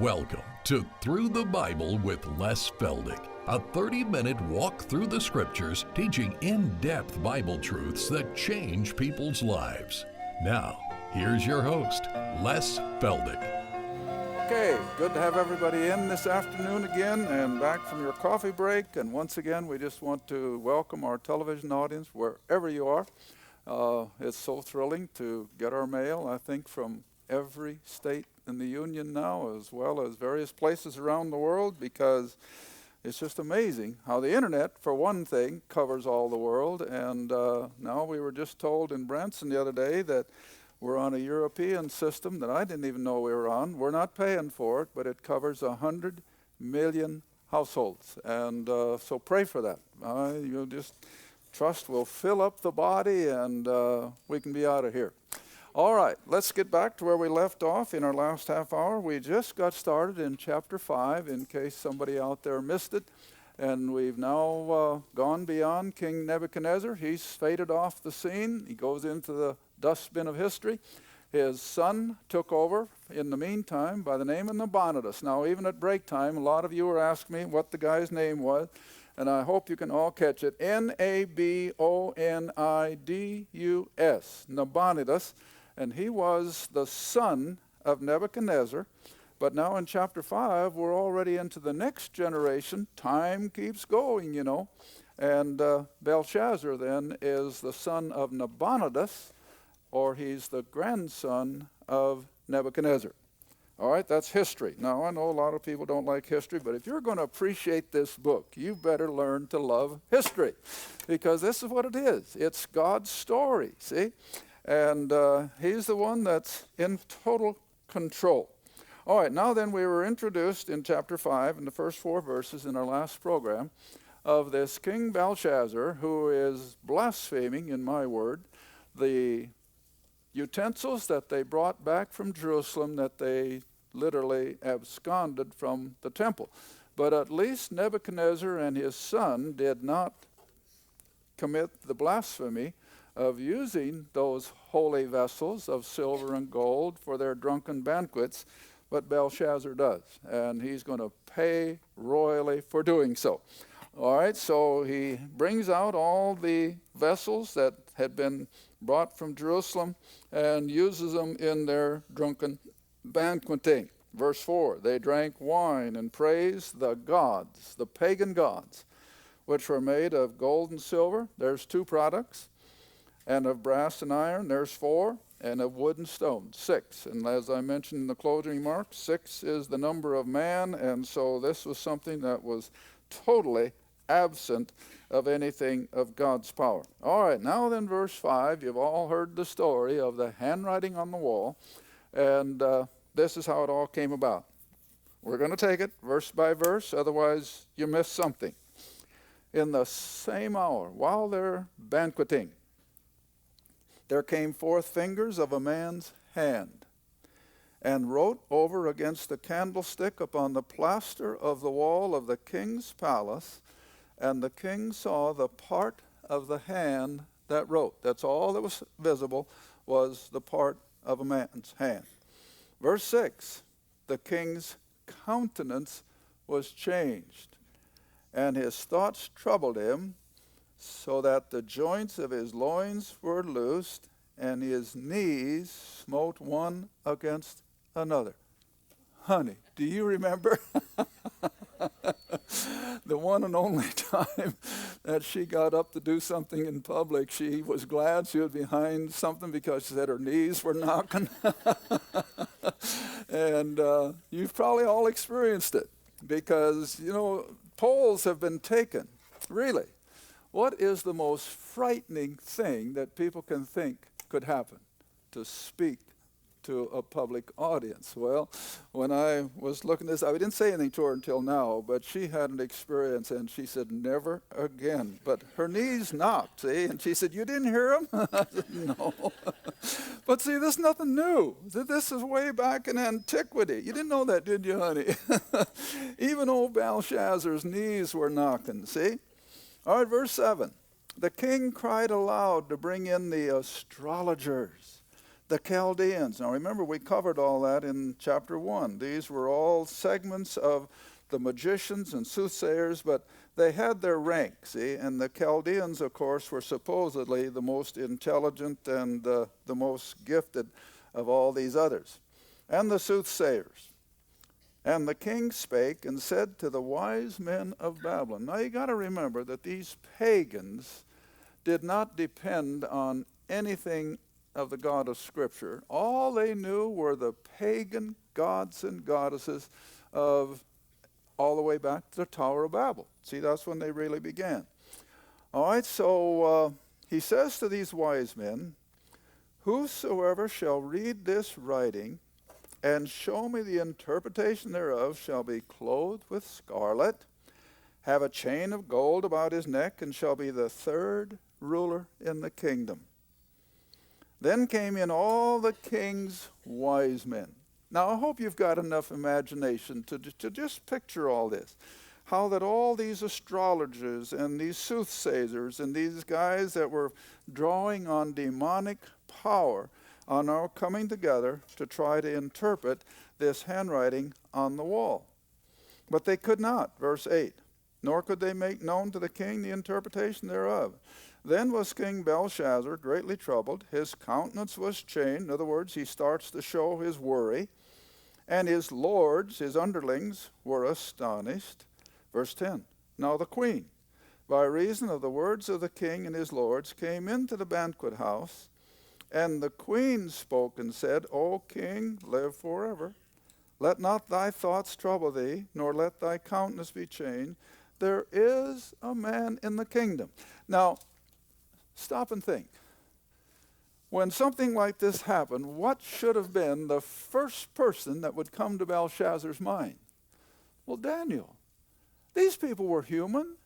Welcome to Through the Bible with Les Feldick, a 30-minute walk through the scriptures teaching in-depth Bible truths that change people's lives. Now, here's your host, Les Feldick. Okay, good to have everybody in this afternoon again and back from your coffee break. And once again, we just want to welcome our television audience wherever you are. It's so thrilling to get our mail, I think, from every state in the Union now, as well as various places around the world, because it's just amazing how the internet, for one thing, covers all the world. And now we were just told in Branson the other day that we're on a European system that I didn't even know we were on. We're not paying for it, but it covers 100 million households. And so pray for that. You'll just trust we'll fill up the body and we can be out of here. All right, let's get back to where we left off in our last half hour. We just got started in chapter 5, in case somebody out there missed it. And we've now gone beyond King Nebuchadnezzar. He's faded off the scene. He goes into the dustbin of history. His son took over in the meantime by the name of Nabonidus. Now, even at break time, a lot of you were asking me what the guy's name was, and I hope you can all catch it. Nabonidus, Nabonidus. And he was the son of Nebuchadnezzar. But now in chapter 5, we're already into the next generation. Time keeps going, you know. And Belshazzar then is the son of Nabonidus, or he's the grandson of Nebuchadnezzar. All right, that's history. Now, I know a lot of people don't like history, but if you're going to appreciate this book, you better learn to love history, because this is what it is. It's God's story, see? And he's the one that's in total control. All right, now then, we were introduced in chapter 5 in the first 4 verses in our last program of this King Belshazzar, who is blaspheming, in my word, the utensils that they brought back from Jerusalem, that they literally absconded from the temple. But at least Nebuchadnezzar and his son did not commit the blasphemy of using those holy vessels of silver and gold for their drunken banquets, but Belshazzar does, and he's going to pay royally for doing so. All right, so he brings out all the vessels that had been brought from Jerusalem and uses them in their drunken banqueting. Verse 4, they drank wine and praised the gods, the pagan gods, which were made of gold and silver. There's 2 products. And of brass and iron, there's 4, and of wood and stone, 6. And as I mentioned in the closing remarks, 6 is the number of man, and so this was something that was totally absent of anything of God's power. All right, now then, verse 5, you've all heard the story of the handwriting on the wall, and this is how it all came about. We're going to take it verse by verse, otherwise you miss something. In the same hour, while they're banqueting, there came forth fingers of a man's hand, and wrote over against the candlestick upon the plaster of the wall of the king's palace, and the king saw the part of the hand that wrote. That's all that was visible, was the part of a man's hand. Verse 6, the king's countenance was changed, and his thoughts troubled him, so that the joints of his loins were loosed, and his knees smote one against another. Honey, do you remember the one and only time that she got up to do something in public? She was glad she was behind something because she said her knees were knocking. And you've probably all experienced it, because, you know, polls have been taken, really. What is the most frightening thing that people can think could happen? To speak to a public audience. Well, when I was looking at this, I didn't say anything to her until now, but she had an experience, and she said, never again. But her knees knocked, see? And she said, you didn't hear them? I said, no. But see, this is nothing new. This is way back in antiquity. You didn't know that, did you, honey? Even old Belshazzar's knees were knocking, see? All right, verse 7. The king cried aloud to bring in the astrologers, the Chaldeans. Now remember, we covered all that in chapter 1. These were all segments of the magicians and soothsayers, but they had their rank, see? And the Chaldeans, of course, were supposedly the most intelligent and the most gifted of all these others. And the soothsayers. And the king spake and said to the wise men of Babylon. Now you got to remember that these pagans did not depend on anything of the God of Scripture. All they knew were the pagan gods and goddesses of all the way back to the Tower of Babel. See, that's when they really began. All right, so he says to these wise men, whosoever shall read this writing and show me the interpretation thereof shall be clothed with scarlet, have a chain of gold about his neck, and shall be the third ruler in the kingdom. Then came in all the king's wise men. Now, I hope you've got enough imagination to just picture all this. How that all these astrologers and these soothsayers and these guys that were drawing on demonic power are now coming together to try to interpret this handwriting on the wall. But they could not, verse 8, nor could they make known to the king the interpretation thereof. Then was King Belshazzar greatly troubled, his countenance was changed. In other words, he starts to show his worry. And his lords, his underlings, were astonished. Verse 10, now the queen, by reason of the words of the king and his lords, came into the banquet house. And the queen spoke and said, O king, live forever. Let not thy thoughts trouble thee, nor let thy countenance be changed. There is a man in the kingdom. Now, stop and think. When something like this happened, what should have been the first person that would come to Belshazzar's mind? Well, Daniel. These people were human.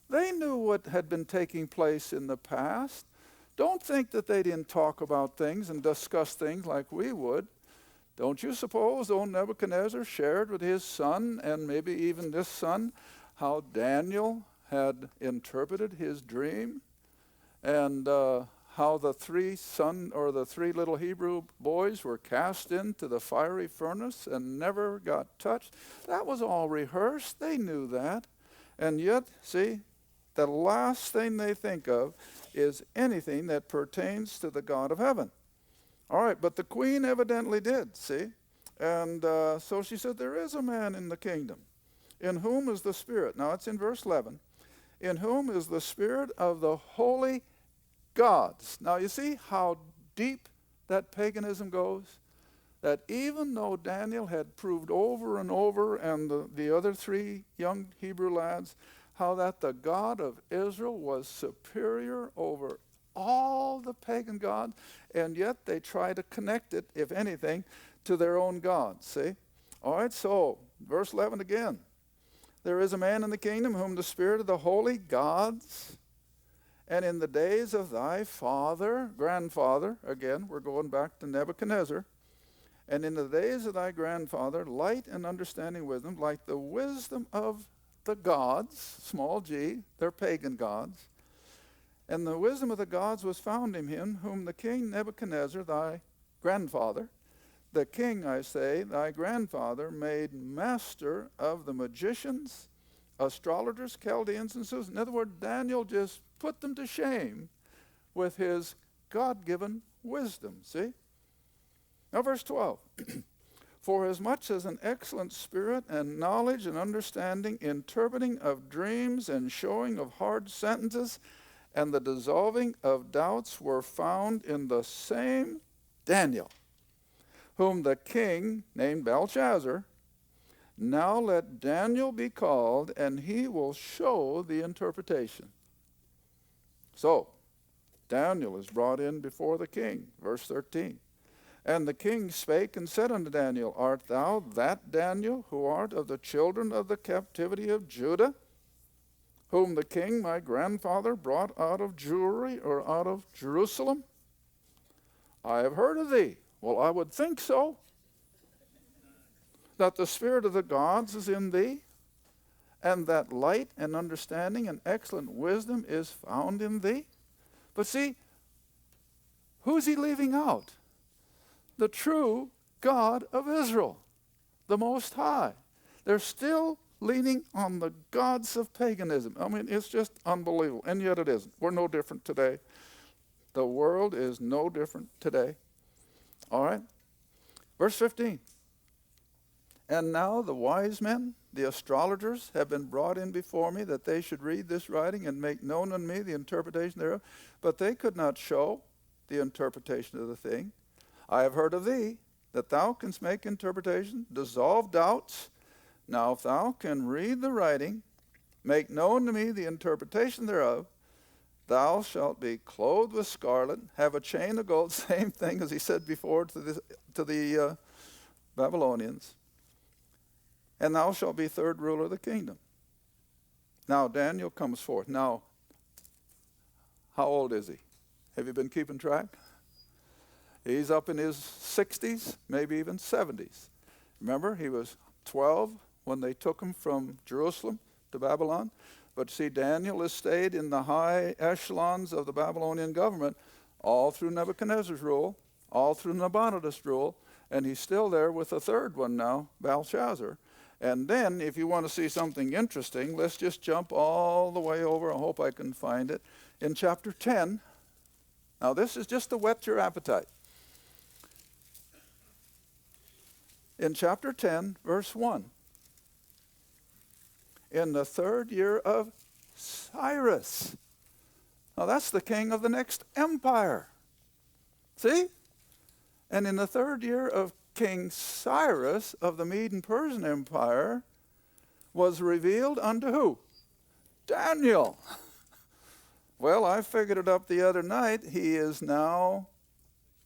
They knew what had been taking place in the past. Don't think that they didn't talk about things and discuss things like we would. Don't you suppose old Nebuchadnezzar shared with his son, and maybe even this son, how Daniel had interpreted his dream? And how the three little Hebrew boys were cast into the fiery furnace and never got touched. That was all rehearsed. They knew that. And yet, see, the last thing they think of is anything that pertains to the God of heaven. All right, but the queen evidently did, see? And so she said, there is a man in the kingdom, in whom is the Spirit. Now, it's in verse 11. In whom is the Spirit of the holy gods. Now, you see how deep that paganism goes? That even though Daniel had proved over and over, and the other three young Hebrew lads, how that the God of Israel was superior over all the pagan gods, and yet they try to connect it, if anything, to their own gods, see? All right, so, verse 11 again. There is a man in the kingdom whom the Spirit of the holy gods, and in the days of thy grandfather, again, we're going back to Nebuchadnezzar, and in the days of thy grandfather, light and understanding wisdom, like the wisdom of the gods, small g, they're pagan gods, and the wisdom of the gods was found in him, whom the king Nebuchadnezzar, thy grandfather, the king, I say, thy grandfather, made master of the magicians, astrologers, Chaldeans, and soothsayers. In other words, Daniel just put them to shame with his God-given wisdom, see? Now, verse 12. For as much as an excellent spirit and knowledge and understanding, interpreting of dreams and showing of hard sentences, and the dissolving of doubts were found in the same Daniel, whom the king named Belshazzar. Now let Daniel be called, and he will show the interpretation. So, Daniel is brought in before the king. Verse 13. And the king spake and said unto Daniel, Art thou that Daniel, who art of the children of the captivity of Judah, whom the king my grandfather brought out of Jewry, or out of Jerusalem? I have heard of thee. Well, I would think so. That the spirit of the gods is in thee, and that light and understanding and excellent wisdom is found in thee. But see, who's he leaving out? the true God of Israel, the Most High. They're still leaning on the gods of paganism. I mean, it's just unbelievable, and yet it isn't. We're no different today. The world is no different today. All right? Verse 15. And now the wise men, the astrologers, have been brought in before me, that they should read this writing and make known unto me the interpretation thereof. But they could not show the interpretation of the thing. I have heard of thee, that thou canst make interpretation, dissolve doubts. Now if thou can read the writing, make known to me the interpretation thereof, thou shalt be clothed with scarlet, have a chain of gold, same thing as he said before to the Babylonians, and thou shalt be third ruler of the kingdom. Now Daniel comes forth. Now, how old is he? Have you been keeping track? He's up in his 60s, maybe even 70s. Remember, he was 12 when they took him from Jerusalem to Babylon. But see, Daniel has stayed in the high echelons of the Babylonian government all through Nebuchadnezzar's rule, all through Nabonidus' rule, and he's still there with the third one now, Belshazzar. And then, if you want to see something interesting, let's just jump all the way over. I hope I can find it. In chapter 10, now this is just to whet your appetite. In chapter 10, verse 1, in the third year of Cyrus. Now that's the king of the next empire. See? And in the third year of King Cyrus of the Mede and Persian Empire was revealed unto who? Daniel. Well, I figured it up the other night. He is now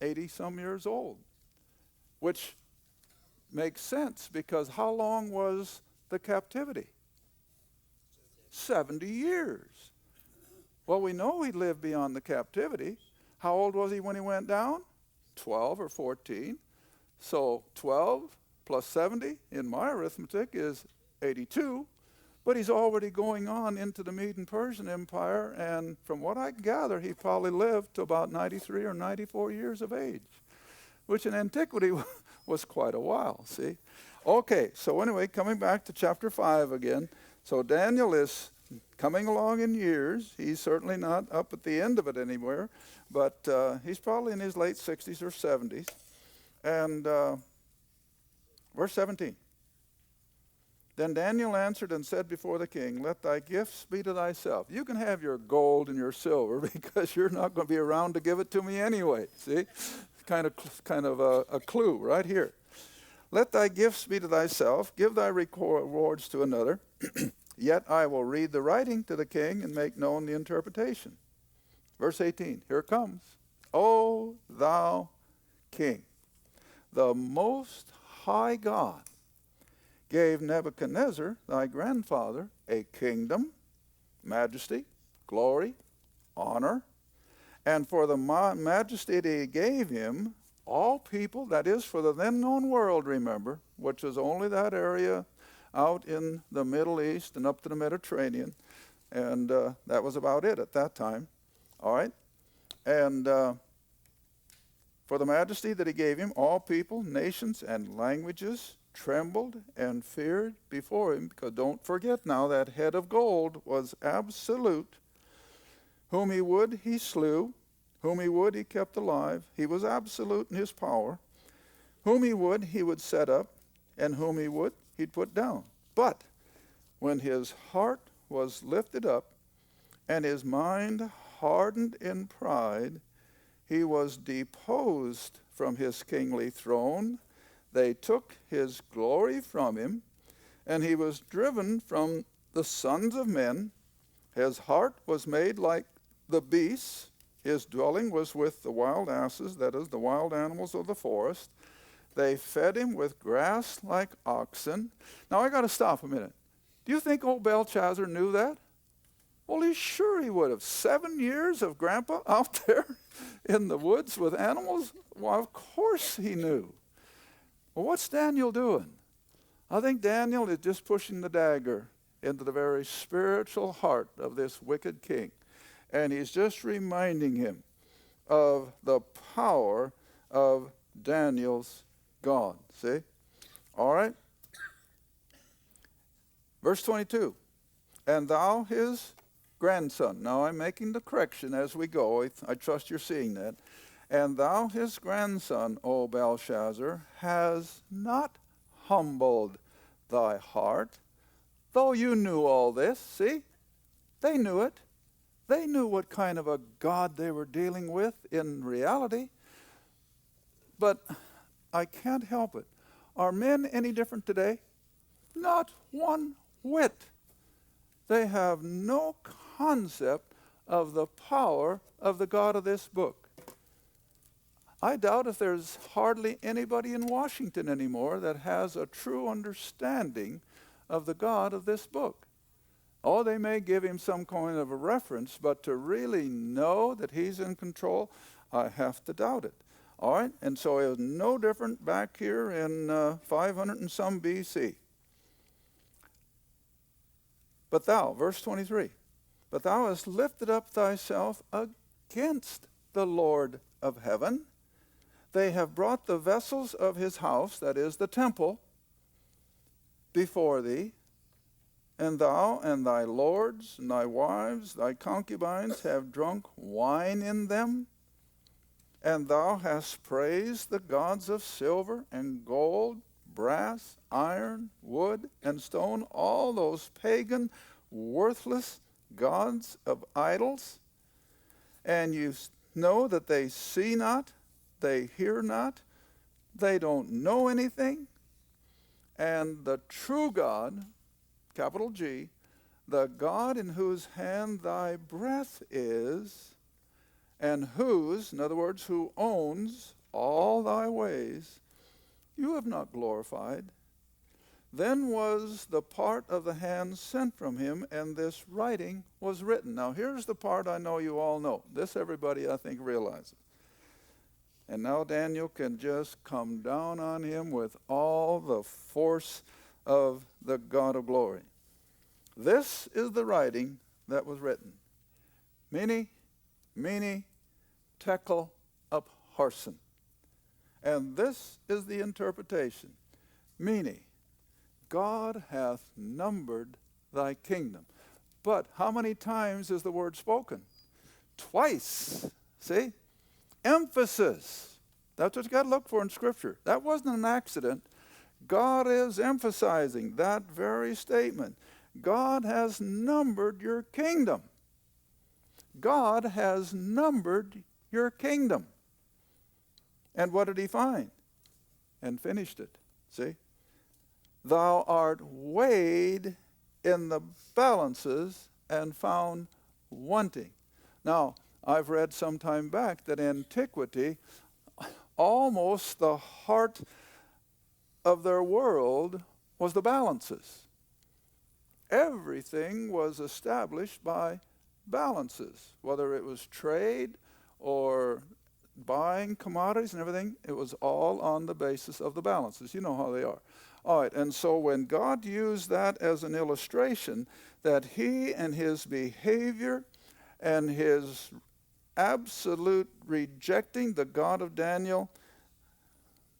80-some years old, which makes sense because how long was the captivity? 70 years. Well, we know he lived beyond the captivity. How old was he when he went down? 12 or 14. So 12 plus 70 in my arithmetic is 82. But he's already going on into the Mede and Persian Empire, and from what I gather, he probably lived to about 93 or 94 years of age, which in antiquity was quite a while, see? Okay, so anyway, coming back to chapter 5 again. So Daniel is coming along in years. He's certainly not up at the end of it anywhere, but he's probably in his late 60s or 70s. And verse 17. Then Daniel answered and said before the king, let thy gifts be to thyself. You can have your gold and your silver because you're not going to be around to give it to me anyway. See? Kind of a clue right here. Let thy gifts be to thyself. Give thy rewards to another. Yet I will read the writing to the king and make known the interpretation. Verse 18. Here it comes. O thou king, the most high God gave Nebuchadnezzar, thy grandfather, a kingdom, majesty, glory, honor, and for the majesty that he gave him, all people, that is for the then known world, remember, which was only that area out in the Middle East and up to the Mediterranean, and that was about it at that time, all right? And for the majesty that he gave him, all people, nations, and languages trembled and feared before him, because don't forget now that head of gold was absolute. Whom he would, he slew. Whom he would, he kept alive. He was absolute in his power. Whom he would set up, and whom he would, he'd put down. But when his heart was lifted up, and his mind hardened in pride, he was deposed from his kingly throne. They took his glory from him, and he was driven from the sons of men. His heart was made like the beasts. His dwelling was with the wild asses, that is, the wild animals of the forest. They fed him with grass like oxen. Now, I got to stop a minute. Do you think old Belshazzar knew that? Well, he's sure he would have. 7 years of Grandpa out there in the woods with animals? Well, of course he knew. Well, what's Daniel doing? I think Daniel is just pushing the dagger into the very spiritual heart of this wicked king. And he's just reminding him of the power of Daniel's God. See? All right? Verse 22. And thou his grandson. Now I'm making the correction as we go. I trust you're seeing that. And thou his grandson, O Belshazzar, has not humbled thy heart, though you knew all this. See? They knew it. They knew what kind of a God they were dealing with in reality. But I can't help it. Are men any different today? Not one whit. They have no concept of the power of the God of this book. I doubt if there's hardly anybody in Washington anymore that has a true understanding of the God of this book. Oh, they may give him some kind of a reference, but to really know that he's in control, I have to doubt it. All right, and so it was no different back here in 500 and some BC. But thou, verse 23, but thou hast lifted up thyself against the Lord of heaven. They have brought the vessels of his house, that is the temple, before thee, and thou and thy lords and thy wives, thy concubines have drunk wine in them. And thou hast praised the gods of silver and gold, brass, iron, wood, and stone, all those pagan, worthless gods of idols. And you know that they see not, they hear not, they don't know anything. And the true God, capital G, the God in whose hand thy breath is, and whose, in other words, who owns all thy ways, you have not glorified. Then was the part of the hand sent from him, and this writing was written. Now here's the part I know you all know. This everybody, I think, realizes. And now Daniel can just come down on him with all the force of the God of glory. This is the writing that was written. Mene, tekel upharsin. And this is the interpretation. Mene, God hath numbered thy kingdom. But how many times is the word spoken? Twice. See? Emphasis. That's what you got to look for in Scripture. That wasn't an accident. God is emphasizing that very statement. God has numbered your kingdom. God has numbered your kingdom. And what did he find? And finished it. See? Thou art weighed in the balances and found wanting. Now, I've read some time back that in antiquity, almost the heart of their world was the balances. Everything was established by balances, whether it was trade or buying commodities and everything, it was all on the basis of the balances. You know how they are. All right, and so when God used that as an illustration, that he and his behavior and his absolute rejecting the God of Daniel,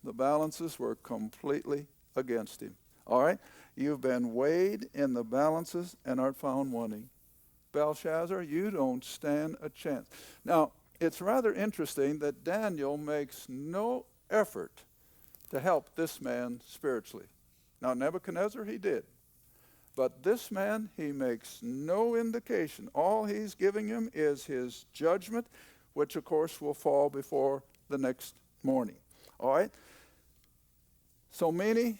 the balances were completely against him. All right, you've been weighed in the balances and art found wanting. Belshazzar, you don't stand a chance. Now, it's rather interesting that Daniel makes no effort to help this man spiritually. Now, Nebuchadnezzar, he did. But this man, he makes no indication. All he's giving him is his judgment, which, of course, will fall before the next morning. All right? So many,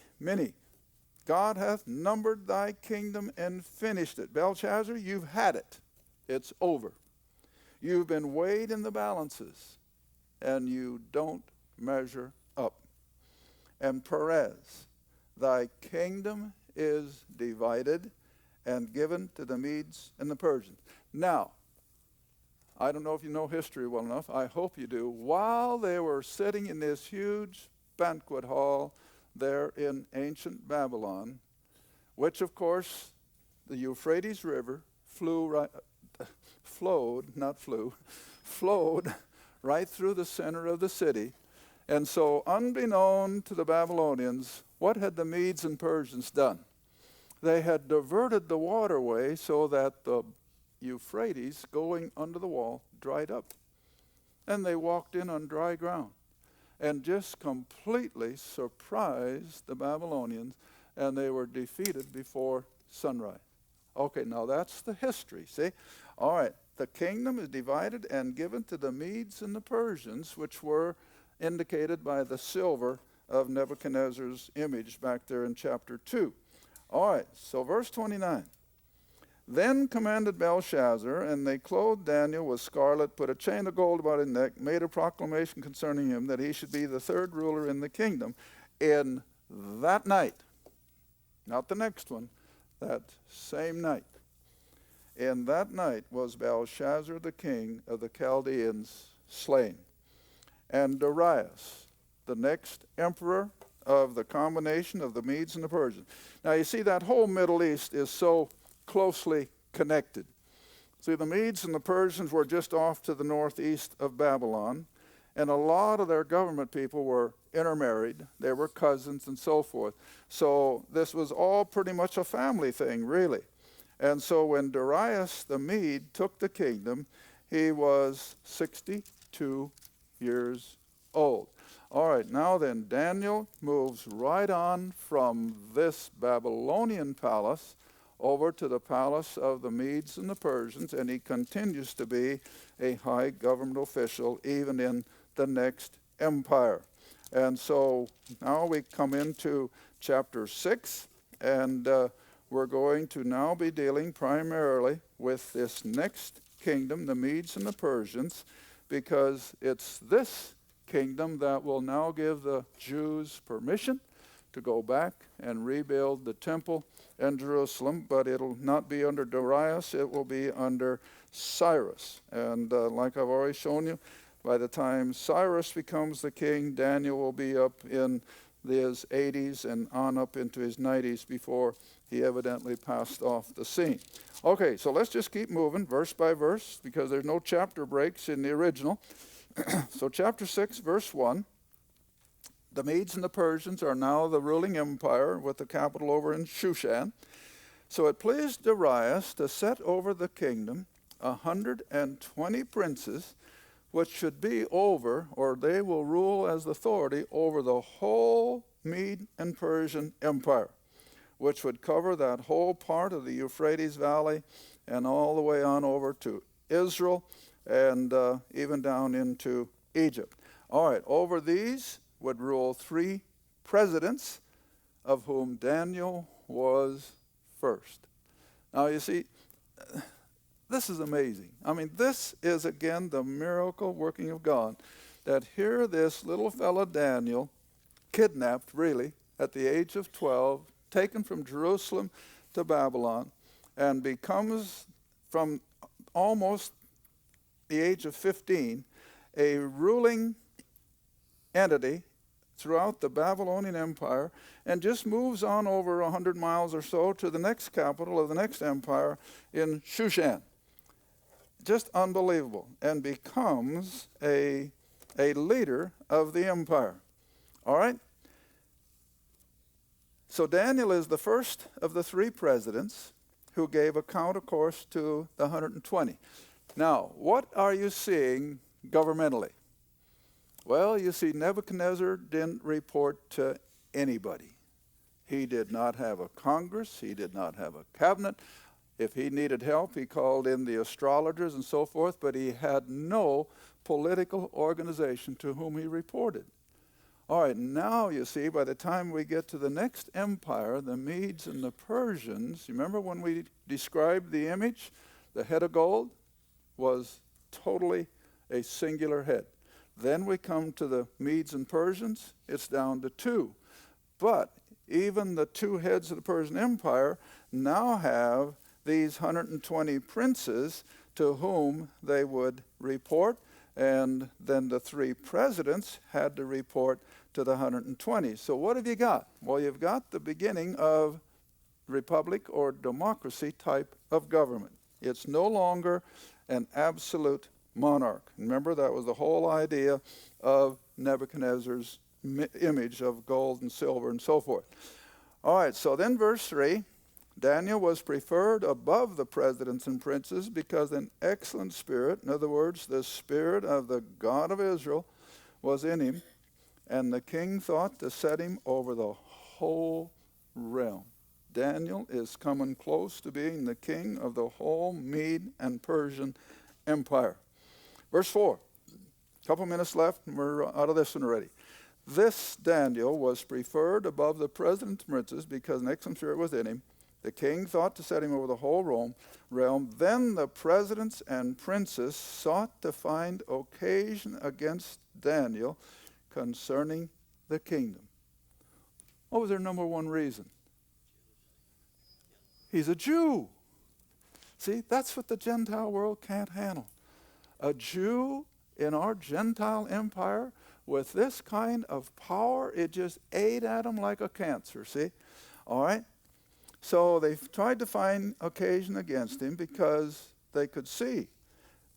God hath numbered thy kingdom and finished it. Belshazzar, you've had it. It's over. You've been weighed in the balances, and you don't measure up. And Perez, thy kingdom is divided and given to the Medes and the Persians. Now, I don't know if you know history well enough. I hope you do. While they were sitting in this huge banquet hall there in ancient Babylon, which, of course, the Euphrates River flowed right through the center of the city. And so, unbeknown to the Babylonians, what had the Medes and Persians done? They had diverted the waterway so that the Euphrates going under the wall dried up. And they walked in on dry ground and just completely surprised the Babylonians, and they were defeated before sunrise. Okay, now that's the history, see? All right, the kingdom is divided and given to the Medes and the Persians, which were indicated by the silver of Nebuchadnezzar's image back there in chapter 2. All right, so verse 29. Then commanded Belshazzar, and they clothed Daniel with scarlet, put a chain of gold about his neck, made a proclamation concerning him that he should be the third ruler in the kingdom. In that night, not the next one, that same night, in that night was Belshazzar the king of the Chaldeans slain. And Darius, the next emperor of the combination of the Medes and the Persians. Now you see, that whole Middle East is so closely connected. See, the Medes and the Persians were just off to the northeast of Babylon, and a lot of their government people were intermarried. They were cousins and so forth. So this was all pretty much a family thing, really. And so when Darius the Mede took the kingdom, he was 62 years old. All right, now then, Daniel moves right on from this Babylonian palace over to the palace of the Medes and the Persians, and he continues to be a high government official even in the next empire. And so now we come into chapter 6, and we're going to now be dealing primarily with this next kingdom, the Medes and the Persians, because it's this kingdom that will now give the Jews permission to go back and rebuild the temple in Jerusalem, but it'll not be under Darius, it will be under Cyrus. And like I've already shown you, by the time Cyrus becomes the king, Daniel will be up in his 80s and on up into his 90s before he evidently passed off the scene. Okay, so let's just keep moving verse by verse because there's no chapter breaks in the original. So chapter 6, verse 1. The Medes and the Persians are now the ruling empire with the capital over in Shushan. So it pleased Darius to set over the kingdom 120 princes, which should be over, or they will rule as authority over the whole Mede and Persian empire, which would cover that whole part of the Euphrates Valley and all the way on over to Israel and even down into Egypt. All right, over these would rule 3 presidents, of whom Daniel was first. Now you see, this is amazing. I mean, this is again the miracle working of God, that here this little fella Daniel, kidnapped really at the age of 12, taken from Jerusalem to Babylon, and becomes from almost the age of 15 a ruling entity throughout the Babylonian Empire, and just moves on over 100 miles or so to the next capital of the next empire in Shushan. Just unbelievable. And becomes a leader of the empire. All right? So Daniel is the first of the 3 presidents who gave account, of course, to the 120. Now, what are you seeing governmentally? Well, you see, Nebuchadnezzar didn't report to anybody. He did not have a Congress. He did not have a cabinet. If he needed help, he called in the astrologers and so forth, but he had no political organization to whom he reported. All right, now you see, by the time we get to the next empire, the Medes and the Persians, you remember when we described the image? The head of gold was totally a singular head. Then we come to the Medes and Persians, it's down to 2. But even the 2 heads of the Persian Empire now have these 120 princes to whom they would report, and then the 3 presidents had to report to the 120. So what have you got? Well, you've got the beginning of republic or democracy type of government. It's no longer an absolute monarch. Remember, that was the whole idea of Nebuchadnezzar's image of gold and silver and so forth. All right, so then verse 3, Daniel was preferred above the presidents and princes because an excellent spirit, in other words, the spirit of the God of Israel, was in him, and the king thought to set him over the whole realm. Daniel is coming close to being the king of the whole Mede and Persian Empire. Verse 4, a couple minutes left and we're out of this one already. This Daniel was preferred above the presidents and princes because an excellent spirit was in him. The king thought to set him over the whole realm. Then the presidents and princes sought to find occasion against Daniel concerning the kingdom. What was their number one reason? He's a Jew. See, that's what the Gentile world can't handle. A Jew in our Gentile empire with this kind of power, it just ate at them like a cancer, see? All right? So they tried to find occasion against him because they could see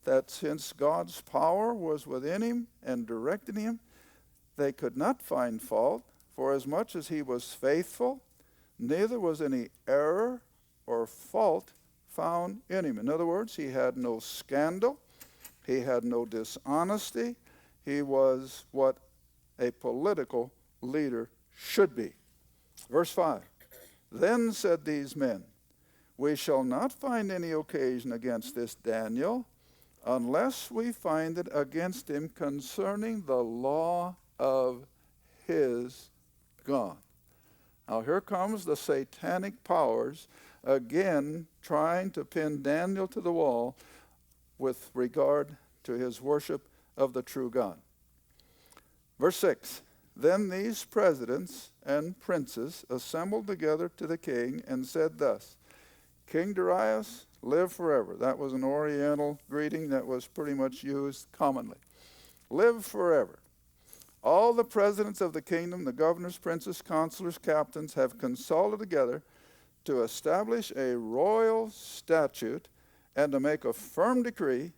that since God's power was within him and directed him, they could not find fault, for as much as he was faithful, neither was any error or fault found in him. In other words, he had no scandal, he had no dishonesty, he was what a political leader should be. Verse 5, then said these men, we shall not find any occasion against this Daniel unless we find it against him concerning the law of his God. Now here comes the satanic powers again trying to pin Daniel to the wall with regard to his worship of the true God. Verse 6, then these presidents and princes assembled together to the king and said thus, King Darius, live forever. That was an Oriental greeting that was pretty much used commonly. Live forever. All the presidents of the kingdom, the governors, princes, counselors, captains, have consulted together to establish a royal statute and to make a firm decree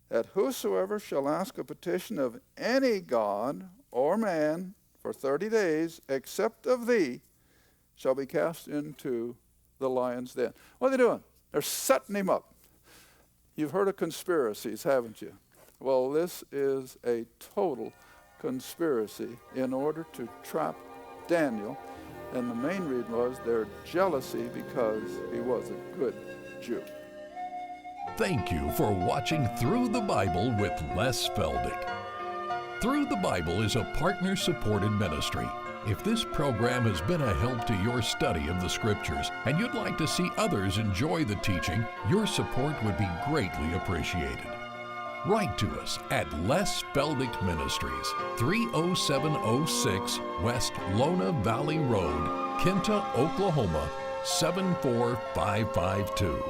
that whosoever shall ask a petition of any god or man for 30 days, except of thee, shall be cast into the lion's den. What are they doing? They're setting him up. You've heard of conspiracies, haven't you? Well, this is a total conspiracy in order to trap Daniel. And the main reason was their jealousy because he was a good Jew. Thank you for watching Through the Bible with Les Feldick. Through the Bible is a partner-supported ministry. If this program has been a help to your study of the Scriptures and you'd like to see others enjoy the teaching, your support would be greatly appreciated. Write to us at Les Feldick Ministries, 30706 West Lona Valley Road, Kinta, Oklahoma, 74552.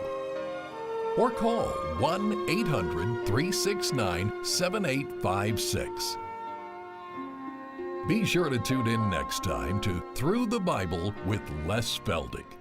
Or call 1-800-369-7856. Be sure to tune in next time to Through the Bible with Les Feldick.